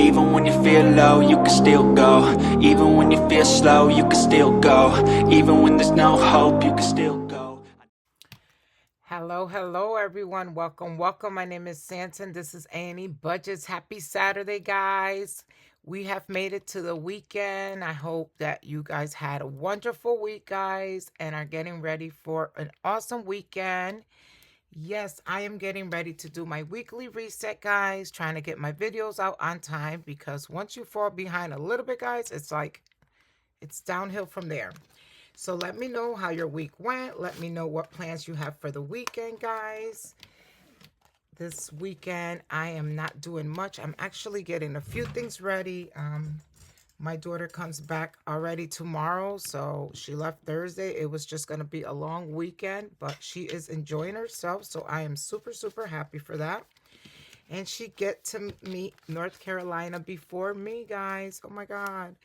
Even when you feel low, you can still go. Even when you feel slow, you can still go. Even when there's no hope, you can still go. Hello, everyone. Welcome. My name is Sanson. This is Annie Budgets. Happy Saturday, guys. We have made it to the weekend. I hope that you guys had a wonderful week, guys, and are getting ready for an awesome weekend. Yes, I am getting ready to do my weekly reset, guys, trying to get my videos out on time because once you fall behind a little bit, guys, it's downhill from there. So let me know how your week went. Let me know what plans you have for the weekend, guys. This weekend, I am not doing much. I'm actually getting a few things ready. My daughter comes back already tomorrow, so she left Thursday. It was just going to be a long weekend, but she is enjoying herself, so I am super, super happy for that. And she get to meet North Carolina before me, guys. Oh my God.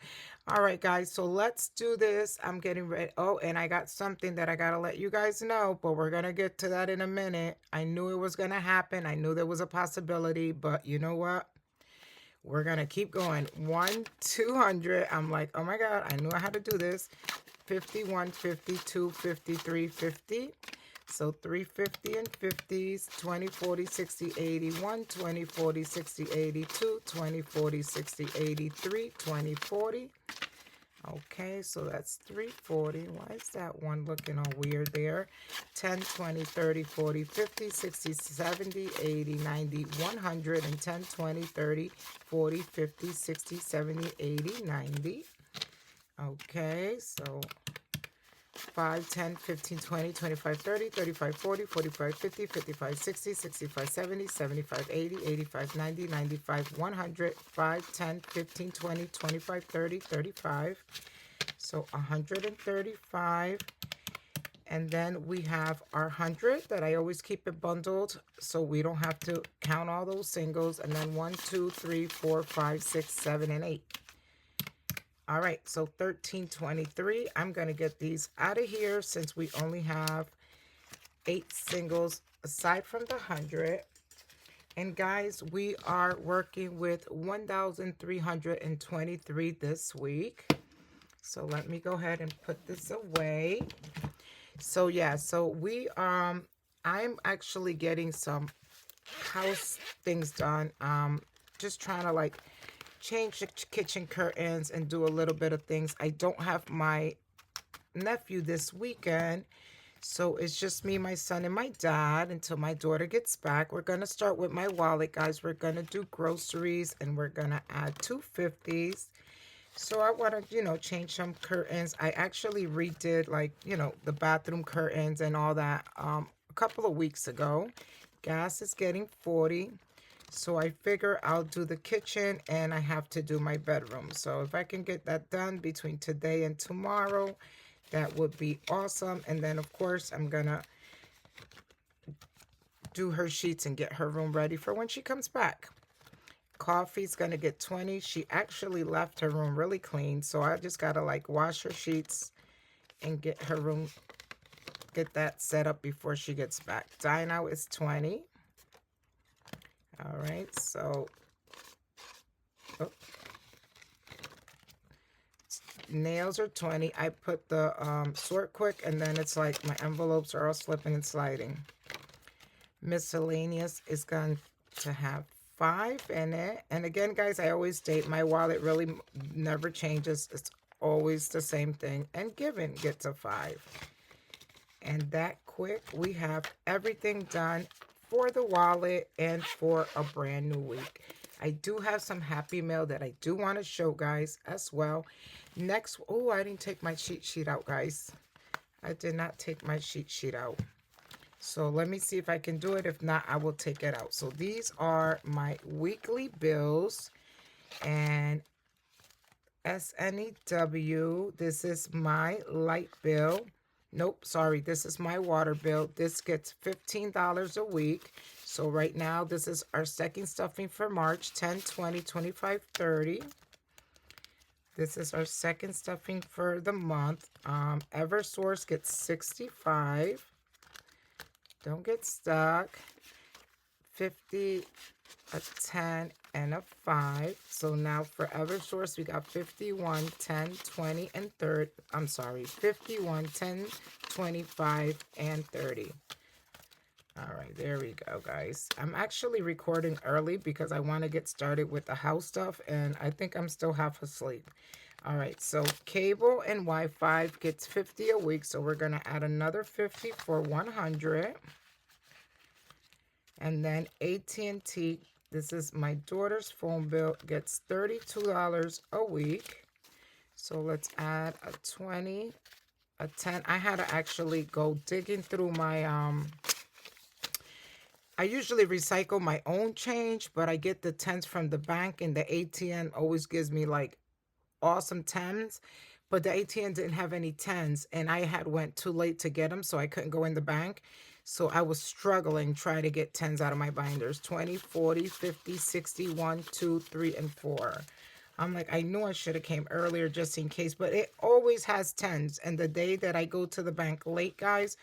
All right, guys, so let's do this. I'm getting ready. Oh, and I got something that I got to let you guys know, but we're going to get to that in a minute. I knew it was going to happen. I knew there was a possibility, but you know what? We're going to keep going. 1, 200. I'm like, oh my God, I knew I had to do this. 51, 52, 53, 50. So 350 and 50s, 20, 40, 60, 81, 20, 40, 60, 82, 20, 40, 60, 83, 20, 40. Okay, so that's 340. Why is that one looking all weird there? 10, 20, 30, 40, 50, 60, 70, 80, 90, 100, and 10, 20, 30, 40, 50, 60, 70, 80, 90. Okay, so 5, 10, 15, 20, 25, 30, 35, 40, 45, 50, 55, 60, 65, 70, 75, 80, 85, 90, 95, 100, 5, 10, 15, 20, 25, 30, 35. So 135. And then we have our 100 that I always keep it bundled so we don't have to count all those singles. And then 1, 2, 3, 4, 5, 6, 7, and 8. All right, so 1323. I'm going to get these out of here since we only have 8 singles aside from the 100. And guys, we are working with 1,323 this week. So let me go ahead and put this away. So yeah, so I'm actually getting some house things done. Just trying to like change the kitchen curtains and do a little bit of things. I don't have my nephew this weekend, so it's just me, my son, and my dad until my daughter gets back. We're going to start with my wallet, guys. We're going to do groceries, and we're going to add 250s. So I want to, change some curtains. I actually redid, like, the bathroom curtains and all that a couple of weeks ago. Gas is getting 40. So I figure I'll do the kitchen and I have to do my bedroom. So if I can get that done between today and tomorrow, that would be awesome. And then, of course, I'm going to do her sheets and get her room ready for when she comes back. Coffee's going to get 20. She actually left her room really clean. So I just got to like wash her sheets and get her room, get that set up before she gets back. Dino is 20. All right, so nails are 20. I put the sort quick, and then it's like my envelopes are all slipping and sliding. Miscellaneous is going to have 5 in it. And again, guys, I always state my wallet really never changes. It's always the same thing. And Given gets a 5. And that quick, we have everything done for the wallet and for a brand new week. I do have some Happy Mail that I do want to show guys as well. Next, oh, I didn't take my cheat sheet out, guys. I did not take my cheat sheet out. So let me see if I can do it. If not, I will take it out. So these are my weekly bills. And SNEW, this is my light bill. Nope, sorry, this is my water bill. This gets $15 a week. So right now, this is our second stuffing for March, 10, 20, 25, 30. This is our second stuffing for the month. Eversource gets 65. Don't get stuck. 50. a 10, and a 5. So now for Eversource, we got 51, 10, 20, and 30. I'm sorry, 51, 10, 25, and 30. All right, there we go, guys. I'm actually recording early because I want to get started with the house stuff, and I think I'm still half asleep. All right, so cable and Wi-Fi gets 50 a week, so we're going to add another 50 for 100. And then AT&T, this is my daughter's phone bill, gets $32 a week. So let's add a 20, a 10. I had to actually go digging through my I usually recycle my own change, but I get the 10s from the bank, and the ATM always gives me like awesome 10s. But the ATM didn't have any 10s, and I had went too late to get them, so I couldn't go in the bank. So I was struggling trying to get 10s out of my binders. 20, 40, 50, 60, 1, 2, 3, and 4. I'm like, I knew I should have came earlier just in case, but it always has 10s. And the day that I go to the bank late, guys,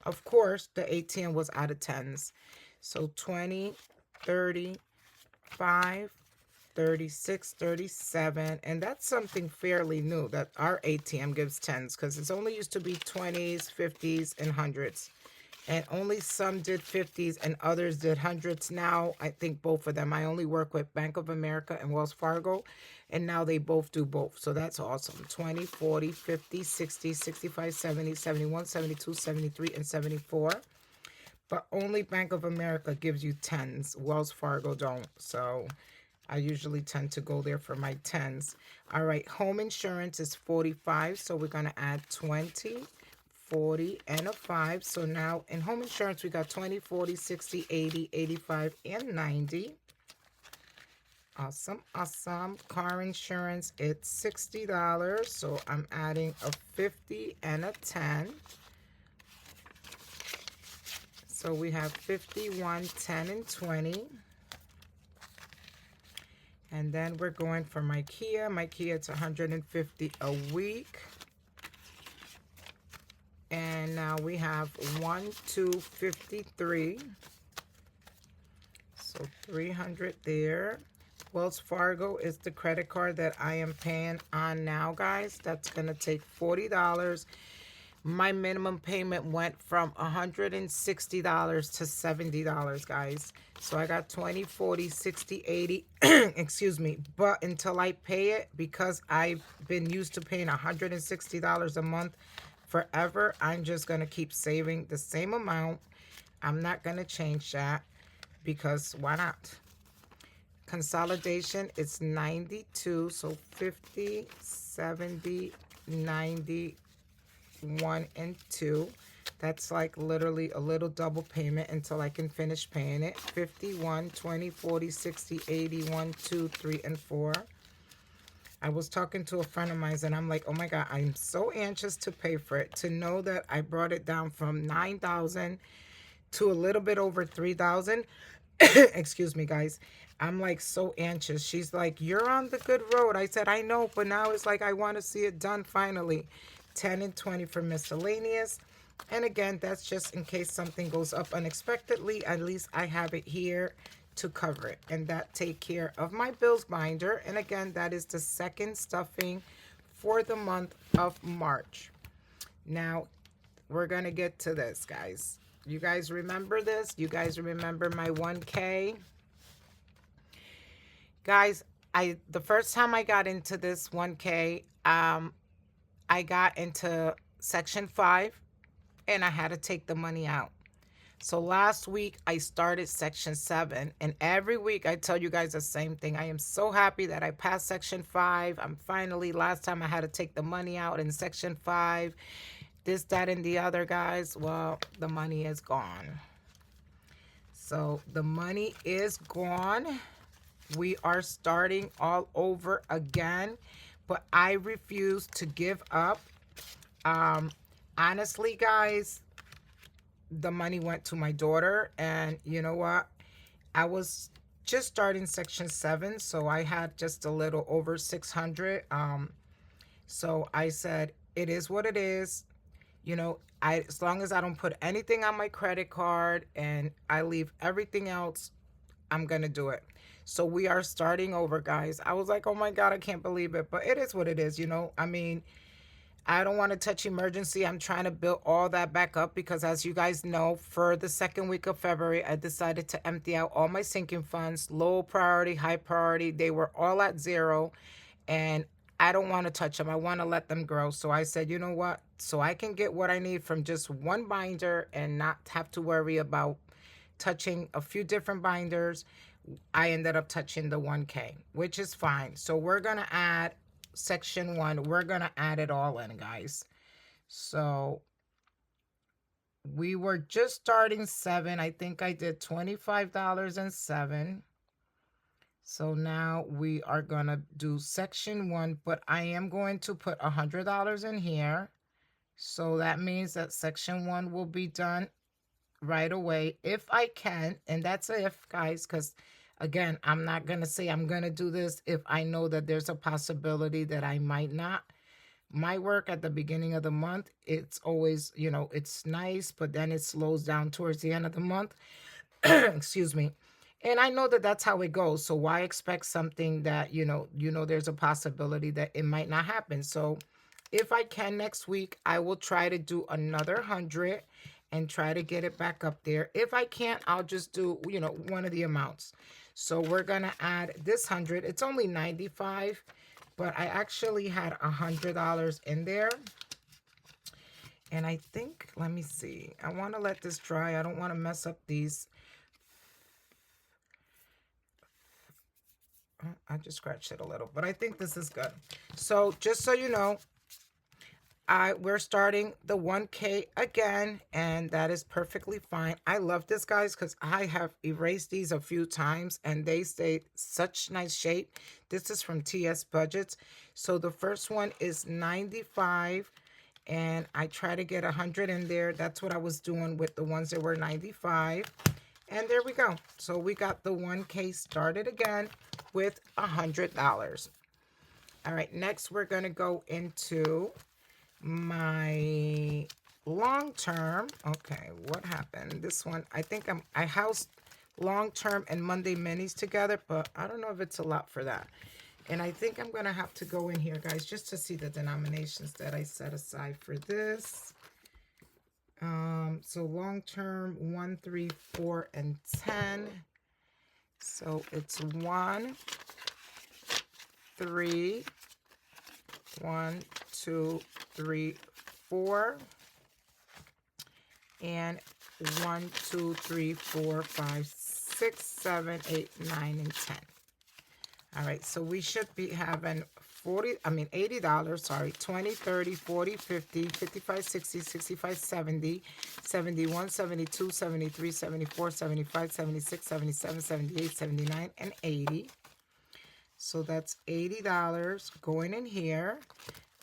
of course, the ATM was out of 10s. So 20, 30, 5, 36, 37, and that's something fairly new that our ATM gives 10s, because it's only used to be 20s, 50s, and 100s. And only some did 50s and others did 100s. Now, I think both of them. I only work with Bank of America and Wells Fargo, and now they both do both. So that's awesome. 20, 40, 50, 60, 65, 70, 71, 72, 73, and 74. But only Bank of America gives you 10s. Wells Fargo don't. So I usually tend to go there for my 10s. All right, home insurance is 45. So we're going to add 20, 40, and a 5. So now in home insurance, we got 20, 40, 60, 80, 85, and 90. Awesome, awesome. Car insurance, it's $60. So I'm adding a 50 and a 10. So we have 51, 10, and 20. And then we're going for my Kia. My Kia, it's 150 a week. And now we have 1, 2, 53. So 300 there. Wells Fargo is the credit card that I am paying on now, guys. That's going to take $40. My minimum payment went from $160 to $70, guys. So I got 20, 40, 60, 80, excuse me. But until I pay it, because I've been used to paying $160 a month forever, I'm just going to keep saving the same amount. I'm not going to change that because why not? Consolidation, it's 92. So 50, 70, 90, 1, and 2. That's like literally a little double payment until I can finish paying it. 51, 20, 40, 60, 80, 1, 2, 3, and 4. I was talking to a friend of mine and I'm like, oh my God, I'm so anxious to pay for it. To know that I brought it down from 9,000 to a little bit over 3,000. Excuse me, guys. I'm like so anxious. She's like, you're on the good road. I said, I know, but now it's like I want to see it done finally. 10 and 20 for miscellaneous. And again, that's just in case something goes up unexpectedly. At least I have it here to cover it. And that take care of my bills binder. And again, that is the second stuffing for the month of March. Now, we're going to get to this, guys. You guys remember this? You guys remember my 1K? Guys, the first time I got into this 1K, I got into Section 5, and I had to take the money out. So last week, I started Section 7, and every week I tell you guys the same thing. I am so happy that I passed Section 5. I'm finally, last time I had to take the money out in Section 5. This, that, and the other, guys. Well, the money is gone. So the money is gone. We are starting all over again. But I refuse to give up. Honestly, guys, the money went to my daughter. And you know what? I was just starting Section 7, so I had just a little over 600. So I said, it is what it is. You know, as long as I don't put anything on my credit card and I leave everything else I'm going to do it. So we are starting over, guys. I was like, oh my God, I can't believe it. But it is what it is, you know. I mean, I don't want to touch emergency. I'm trying to build all that back up because, as you guys know, for the second week of February, I decided to empty out all my sinking funds, low priority, high priority. They were all at zero, and I don't want to touch them. I want to let them grow. So I said, you know what? So I can get what I need from just one binder and not have to worry about touching a few different binders. I ended up touching the 1K, which is fine. So we're going to add section 1. We're going to add it all in, guys. So we were just starting 7. I think I did $25 and 7. So now we are going to do section 1, but I am going to put $100 in here. So that means that section 1 will be done right away if I can. And that's a if, guys, because again, I'm not going to say I'm going to do this if I know that there's a possibility that I might not. My work at the beginning of the month, it's always, you know, it's nice, but then it slows down towards the end of the month. Excuse me. And I know that that's how it goes. So why expect something that, you know, there's a possibility that it might not happen. So if I can next week, I will try to do another 100 and try to get it back up there. If I can't, I'll just do, you know, one of the amounts. So we're going to add this 100. It's only 95, but I actually had $100 in there. And I think, let me see. I want to let this dry. I don't want to mess up these. I just scratched it a little, but I think this is good. So just so you know, we're starting the 1K again, and that is perfectly fine. I love this, guys, because I have erased these a few times and they stayed such nice shape. This is from TS Budgets. So the first one is 95, and I try to get 100 in there. That's what I was doing with the ones that were 95. And there we go. So we got the 1K started again with $100. All right, next we're going to go into my long term. Okay, what happened? This one, I think I housed long term and Monday minis together, but I don't know if it's a lot for that. And I think I'm going to have to go in here, guys, just to see the denominations that I set aside for this. So long term, 1, 3, 4, and 10. So it's 1, 3, 1, 2, 3, 4, and 1, 2, 3, 4, 5, 6, 7, 8, 9, and 10. All right, so we should be having $80, sorry, 20, 30, 40, 50, 55, 60, 65, 70, 71, 72, 73, 74, 75, 76, 77, 78, 79, and 80. So that's $80 going in here.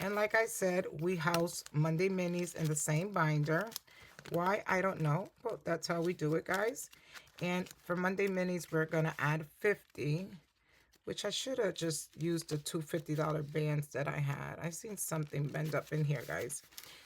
And like I said, we house Monday minis in the same binder. Why? I don't know, but that's how we do it, guys. And for Monday minis, we're going to add 50, which I should have just used the two $50 bands that I had. I seen something bend up in here, guys.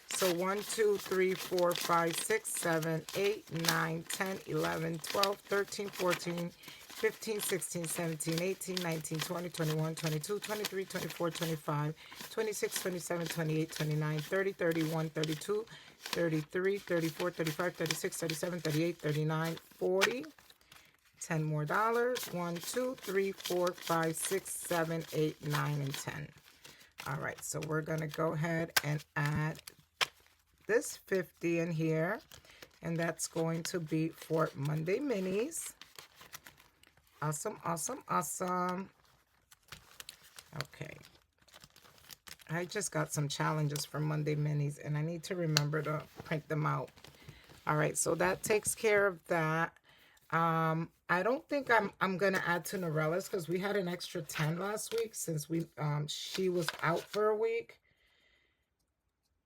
So 1, 2, 3, 4, 5, 6, 7, 8, 9, 10, 11, 12, 13, 14, 15, 16, 17, 18, 19, 20, 21, 22, 23, 24, 25, 26, 27, 28, 29, 30, 31, 32, 33, 34, 35, 36, 37, 38, 39, 40. 10 more dollars. 1, 2, 3, 4, 5, 6, 7, 8, 9, and 10. All right, so we're going to go ahead and add this 50 in here, and that's going to be for Monday minis. Awesome, awesome, awesome. Okay. I just got some challenges for Monday minis, and I need to remember to print them out. All right, so that takes care of that. I don't think I'm gonna add to Norella's because we had an extra 10 last week since she was out for a week.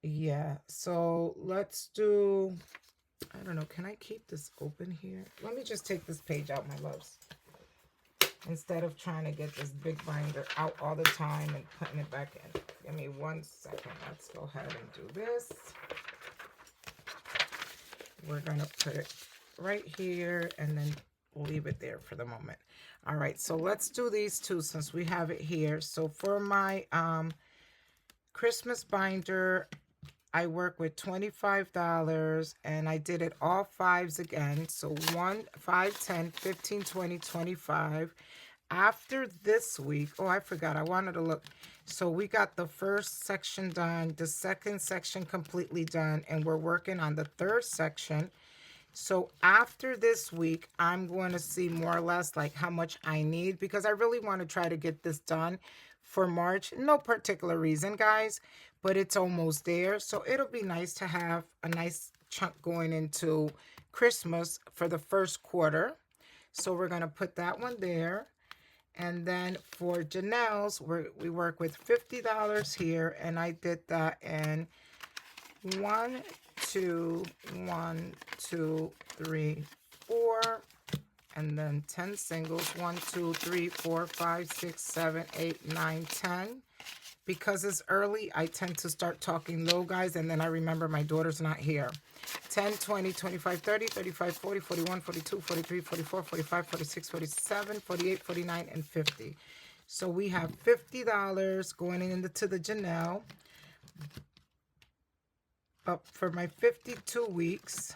Yeah, so let's do, I don't know, can I keep this open here? Let me just take this page out, my loves, instead of trying to get this big binder out all the time and putting it back in. Give me 1 second. Let's go ahead and do this. We're gonna put it right here, and then leave it there for the moment. All right, so let's do these two since we have it here. So for my Christmas binder, I work with $25 and I did it all fives again. So 1, 5, 10, 15, 20, 25. After this week, oh, I forgot. I wanted to look. So we got the first section done, the second section completely done, and we're working on the third section. So after this week, I'm going to see more or less like how much I need because I really want to try to get this done for March. No particular reason, guys, but it's almost there. So it'll be nice to have a nice chunk going into Christmas for the first quarter. So we're going to put that one there. And then for Janelle's, we work with $50 here, and I did that in 1, 2, 1, 2, 3, 4, and then 10 singles. 1, 2, 3, 4, 5, 6, 7, 8, 9, 10. Because it's early, I tend to start talking low, guys, and then I remember my daughter's not here. 10, 20, 25, 30, 35, 40, 41, 42, 43, 44, 45, 46, 47, 48, 49, and 50. So we have $50 going into the Janelle. But for my 52 weeks,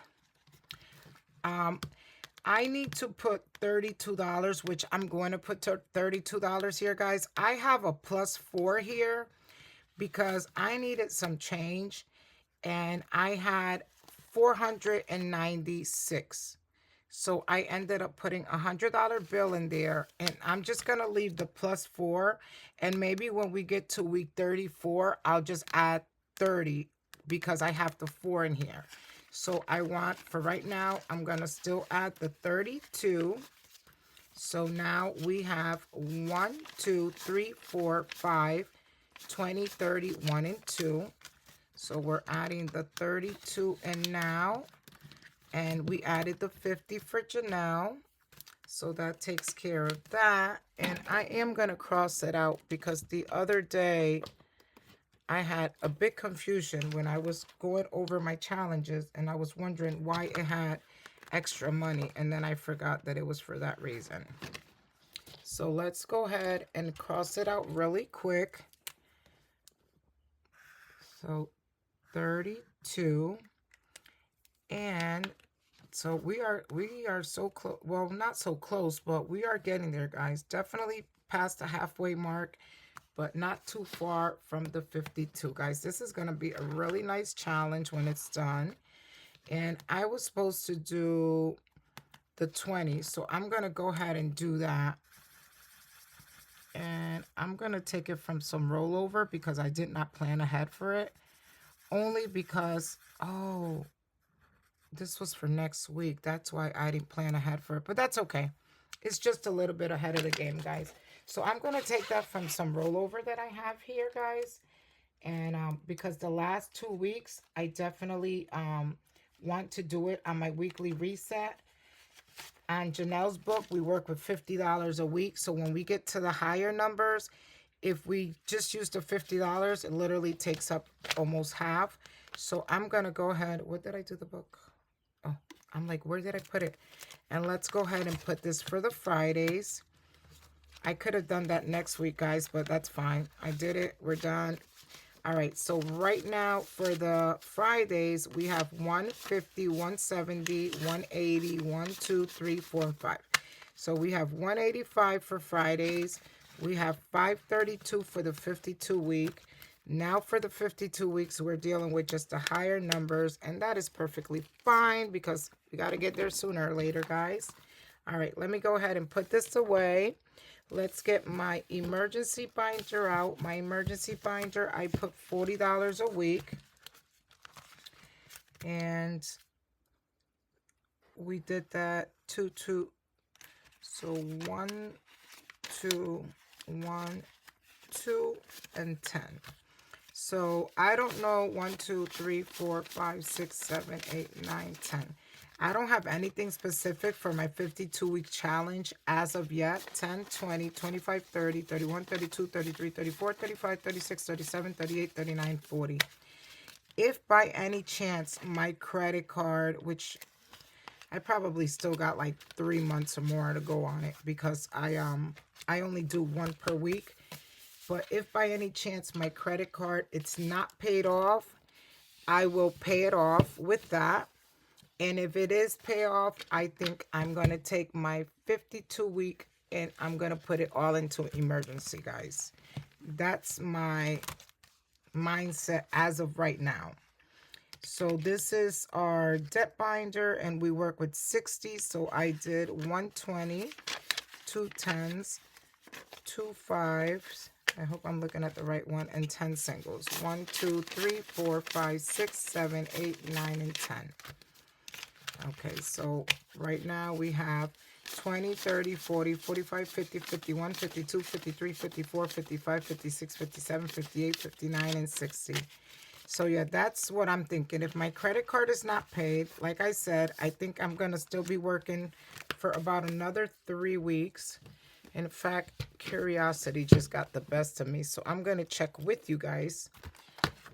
I need to put $32, which I'm going to put $32 here, guys. I have a +4 here because I needed some change, and I had 496. So I ended up putting a $100 bill in there, and I'm just going to leave the +4, and maybe when we get to week 34, I'll just add 30 because I have the 4 in here. So I want, for right now, I'm going to still add the 32. So now we have 1, 2, 3, 4, 5, 20, 30, 1, and 2. So we're adding the 32 in now. And we added the 50 for Janelle. So that takes care of that. And I am going to cross it out because the other day I had a big confusion when I was going over my challenges, and I was wondering why it had extra money, and then I forgot that it was for that reason. So let's go ahead and cross it out really quick. So 32, and so we are so close. Well, not so close, but we are getting there, guys. Definitely past the halfway mark, but not too far from the 52, guys. This is going to be a really nice challenge when it's done. And I was supposed to do the 20, so I'm going to go ahead and do that. And I'm going to take it from some rollover because I did not plan ahead for it. Only because, oh, this was for next week. That's why I didn't plan ahead for it. But that's okay. It's just a little bit ahead of the game, guys. So I'm going to take that from some rollover that I have here, guys. And because the last 2 weeks, I definitely want to do it on my weekly reset. On Janelle's book, we work with $50 a week. So when we get to the higher numbers, if we just use the $50, it literally takes up almost half. So I'm going to go ahead. What did I do the book? Oh, I'm like, where did I put it? And let's go ahead and put this for the Fridays. I could have done that next week, guys, but that's fine. I did it. We're done. All right, so right now for the Fridays, we have 150, 170, 180, 1, 2, 3, 4, and 5. So we have 185 for Fridays. We have 532 for the 52 week. Now for the 52 weeks, we're dealing with just the higher numbers, and that is perfectly fine because we got to get there sooner or later, guys. All right, let me go ahead and put this away. Let's get my emergency binder out. My emergency binder, I put $40 a week. And we did that 2, 2. So 1, 2, 1, 2, and 10. So I don't know 1, 2, 3, 4, 5, 6, 7, 8, 9, 10. I don't have anything specific for my 52-week challenge as of yet. 10, 20, 25, 30, 31, 32, 33, 34, 35, 36, 37, 38, 39, 40. If by any chance my credit card, which I probably still got like 3 months or more to go on it because I only do one per week. But if by any chance my credit card it's not paid off, I will pay it off with that. And if it is pay off, I think I'm going to take my 52-week and I'm going to put it all into emergency, guys. That's my mindset as of right now. So this is our debt binder and we work with 60. So I did 120, 2 10s, 2 5s. I hope I'm looking at the right one, and 10 singles. 1, 2, 3, 4, 5, 6, 7, 8, 9, and 10. Okay, so right now we have 20, 30, 40, 45, 50, 51, 52, 53, 54, 55, 56, 57, 58, 59, and 60. So yeah, that's what I'm thinking. If my credit card is not paid, like I said, I think I'm going to still be working for about another 3 weeks. In fact, curiosity just got the best of me. So I'm going to check with you guys.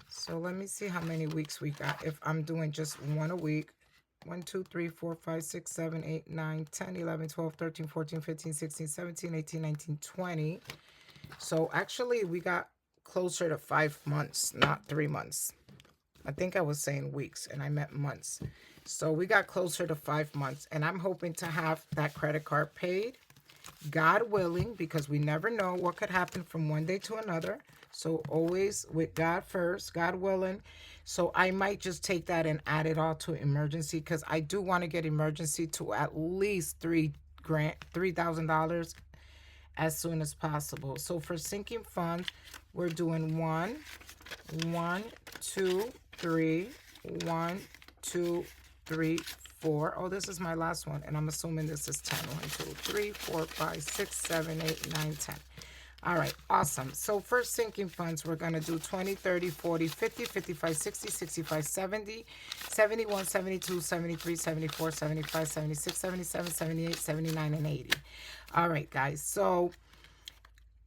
So let me see how many weeks we got. If I'm doing just one a week. 1, 2, 3, 4, 5, 6, 7, 8, 9, 10, 11, 12, 13, 14, 15, 16, 17, 18, 19, 20. So actually we got closer to 5 months, not 3 months. I think I was saying weeks and I meant months. So we got closer to 5 months and I'm hoping to have that credit card paid, God willing, because we never know what could happen from one day to another. So always with God first, God willing. So I might just take that and add it all to emergency because I do want to get emergency to at least $3,000 as soon as possible. So for sinking fund, we're doing 1, 1, 2, 3, 1, 2, 3, 4. Oh, this is my last one, and I'm assuming this is 10. 1, 2, 3, 4, 5, 6, 7, 8, 9, 10. All right, awesome. So for sinking funds, we're going to do 20, 30, 40, 50, 55, 60, 65, 70, 71, 72, 73, 74, 75, 76, 77, 78, 79, and 80. All right, guys. So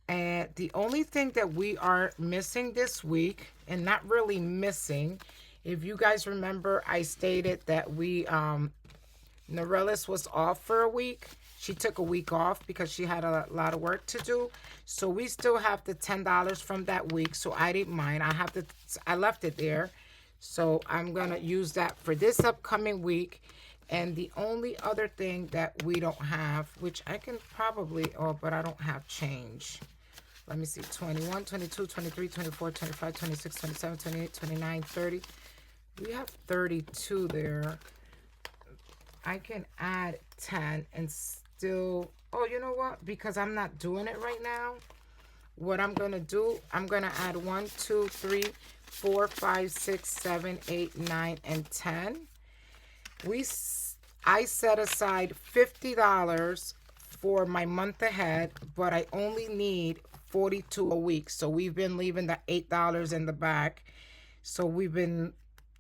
and the only thing that we are missing this week, and not really missing, if you guys remember, I stated that we, Norellis was off for a week. She took a week off because she had a lot of work to do. So we still have the $10 from that week. So I didn't mind. I left it there. So I'm going to use that for this upcoming week. And the only other thing that we don't have, which I can probably, but I don't have change. Let me see, 21, 22, 23, 24, 25, 26, 27, 28, 29, 30. We have 32 there. I can add 10 and still, oh, you know what? Because I'm not doing it right now, what I'm going to do, I'm going to add 1, 2, 3, 4, 5, 6, 7, 8, 9, and 10. I set aside $50 for my month ahead, but I only need 42 a week. So we've been leaving the $8 in the back. So we've been,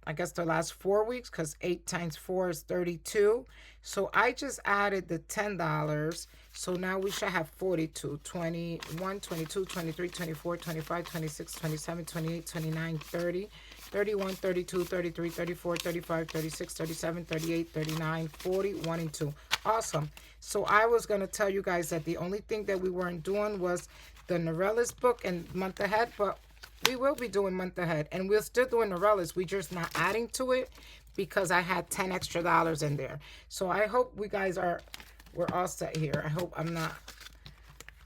I guess, the last 4 weeks, because 8 times 4 is 32. So I just added the $10. So now we should have 42, 21, 22, 23, 24, 25, 26, 27, 28, 29, 30, 31, 32, 33, 34, 35, 36, 37, 38, 39, 40, 1 and 2. Awesome. So I was going to tell you guys that the only thing that we weren't doing was the Norellis book and month ahead, but we will be doing month ahead, and we're still doing Norellis. We're just not adding to it because I had $10 extra in there. So I hope we're all set here. I hope I'm not.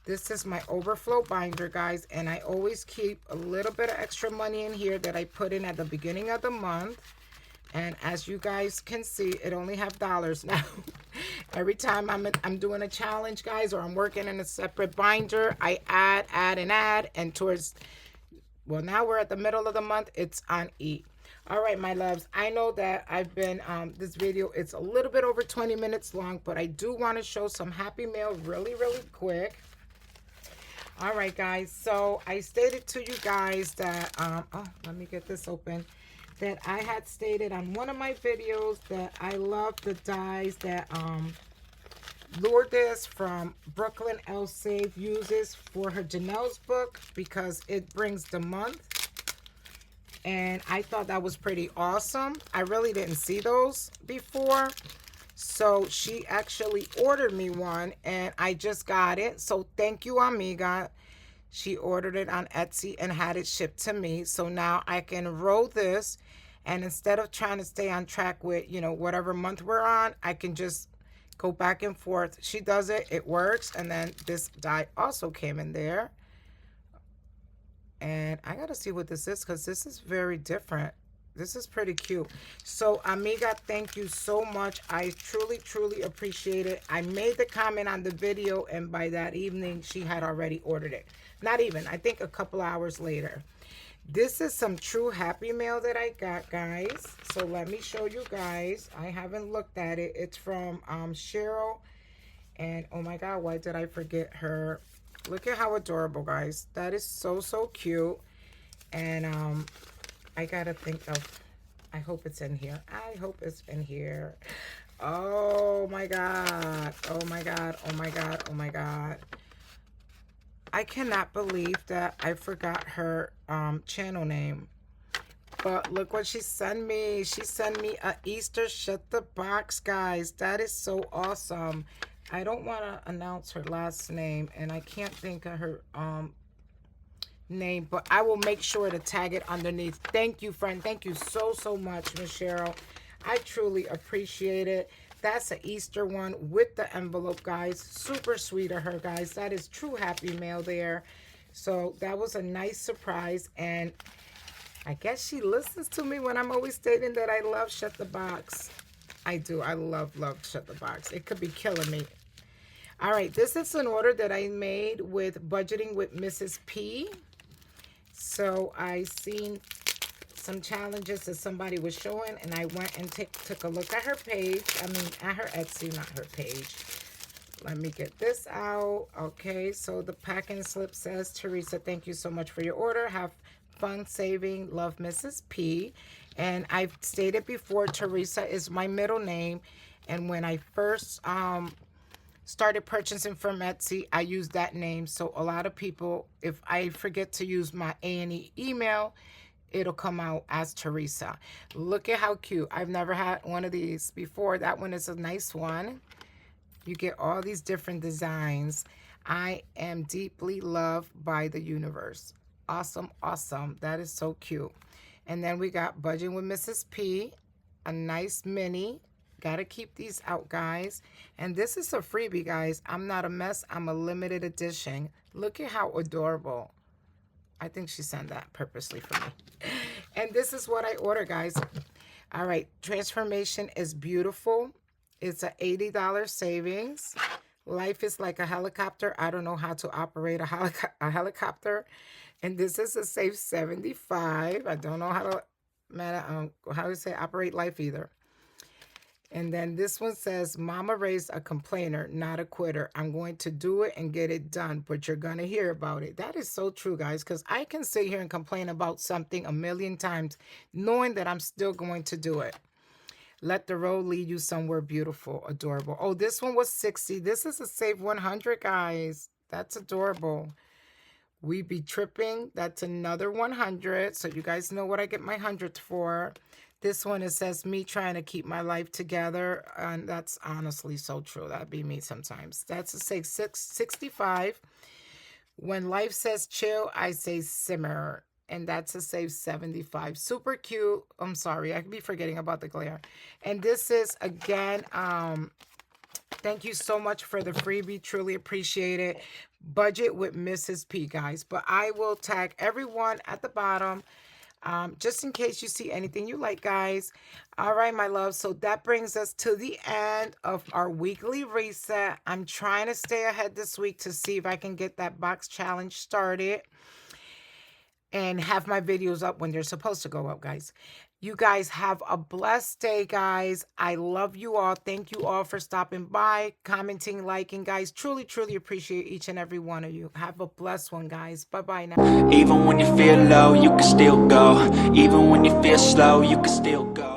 This is my overflow binder, guys, and I always keep a little bit of extra money in here that I put in at the beginning of the month. And as you guys can see, it only have dollars now. Every time I'm doing a challenge, guys, or I'm working in a separate binder, I add, and towards, well, now we're at the middle of the month, it's on E. All right, my loves, I know that I've been, this video, it's a little bit over 20 minutes long, but I do want to show some Happy Mail really, really quick. All right, guys, so I stated to you guys that, oh, let me get this open, that I had stated on one of my videos that I love the dies that Lourdes from Brooklyn L Save uses for her Janelle's book because it brings the month. And I thought that was pretty awesome. I really didn't see those before. So she actually ordered me one and I just got it. So thank you, amiga. She ordered it on Etsy and had it shipped to me. So now I can roll this, and instead of trying to stay on track with, you know, whatever month we're on, I can just go back and forth. She does it, it works. And then this die also came in there. And I gotta see what this is, because this is very different. This is pretty cute. So, amiga, thank you so much. I truly, truly appreciate it. I made the comment on the video, and by that evening, she had already ordered it. Not even, I think a couple hours later. This is some true Happy Mail that I got, guys. So let me show you guys. I haven't looked at it. It's from Cheryl. And oh my God, why did I forget her? Look at how adorable, guys. That is so, so cute. And I gotta think of, I hope it's in here. I hope it's in here. Oh my God. Oh my God. Oh my God. Oh my God. I cannot believe that I forgot her channel name. But look what she sent me. She sent me a Easter Shut the Box, guys. That is so awesome. I don't want to announce her last name, and I can't think of her name, but I will make sure to tag it underneath. Thank you, friend. Thank you so, so much, Miss Cheryl. I truly appreciate it. That's an Easter one with the envelope, guys. Super sweet of her, guys. That is true Happy Mail there. So that was a nice surprise, and I guess she listens to me when I'm always stating that I love Shut the Box. I do. I love Shut the Box. It could be killing me. All right, this is an order that I made with Budgeting with Mrs. P. So I seen some challenges that somebody was showing, and I went and took a look at her page. I mean, at her Etsy, not her page. Let me get this out. Okay, so the packing slip says, Teresa, thank you so much for your order. Have fun saving. Love, Mrs. P. And I've stated before, Teresa is my middle name. And when I first started purchasing from Etsy, I used that name. So a lot of people, if I forget to use my A&E email, it'll come out as Teresa. Look at how cute. I've never had one of these before. That one is a nice one. You get all these different designs. I am deeply loved by the universe. Awesome, awesome. That is so cute. And then we got Budgeting with Mrs. P, a nice mini. Gotta keep these out, guys. And this is a freebie, guys. I'm not a mess. I'm a limited edition. Look at how adorable. I think she sent that purposely for me. And this is what I ordered, guys. All right. Transformation is beautiful. It's an $80 savings. Life is like a helicopter. I don't know how to operate a helicopter. And this is a safe $75. I don't know how to say operate life either. And then this one says, Mama raised a complainer, not a quitter. I'm going to do it and get it done, but you're going to hear about it. That is so true, guys, because I can sit here and complain about something a million times, knowing that I'm still going to do it. Let the road lead you somewhere beautiful, adorable. Oh, this one was 60. This is a save 100, guys. That's adorable. We be tripping. That's another 100. So you guys know what I get my 100th for. This one, it says me trying to keep my life together. And that's honestly so true. That'd be me sometimes. That's a save 65. When life says chill, I say simmer. And that's a save 75. Super cute. I'm sorry. I could be forgetting about the glare. And this is, again, thank you so much for the freebie. Truly appreciate it. Budget with Mrs. P, guys. But I will tag everyone at the bottom. Just in case you see anything you like, guys. All right, my love. So that brings us to the end of our weekly reset. I'm trying to stay ahead this week to see if I can get that box challenge started and have my videos up when they're supposed to go up, guys. You guys have a blessed day, guys. I love you all. Thank you all for stopping by, commenting, liking, guys. Truly, truly appreciate each and every one of you. Have a blessed one, guys. Bye-bye now. Even when you feel low, you can still go. Even when you feel slow, you can still go.